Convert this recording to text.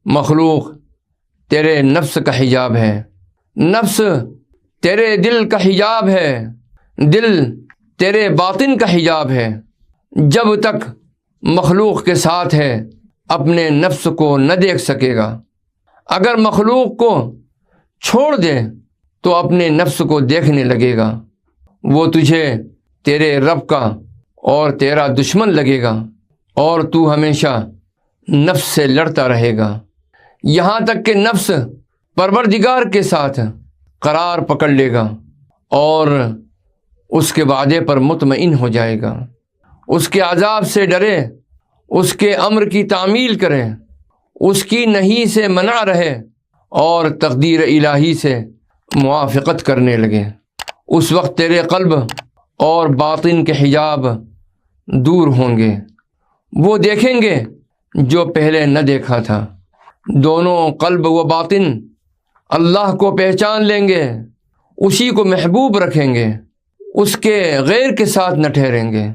مخلوق تیرے نفس کا حجاب ہے، نفس تیرے دل کا حجاب ہے، دل تیرے باطن کا حجاب ہے۔ جب تک مخلوق کے ساتھ ہے اپنے نفس کو نہ دیکھ سکے گا، اگر مخلوق کو چھوڑ دے تو اپنے نفس کو دیکھنے لگے گا، وہ تجھے تیرے رب کا اور تیرا دشمن لگے گا، اور تو ہمیشہ نفس سے لڑتا رہے گا، یہاں تک کہ نفس پروردگار کے ساتھ قرار پکڑ لے گا اور اس کے وعدے پر مطمئن ہو جائے گا، اس کے عذاب سے ڈرے، اس کے امر کی تعمیل کرے، اس کی نہی سے منع رہے اور تقدیر الہی سے موافقت کرنے لگے۔ اس وقت تیرے قلب اور باطن کے حجاب دور ہوں گے، وہ دیکھیں گے جو پہلے نہ دیکھا تھا۔ دونوں قلب و باطن اللہ کو پہچان لیں گے، اسی کو محبوب رکھیں گے، اس کے غیر کے ساتھ نہ ٹھہریں گے۔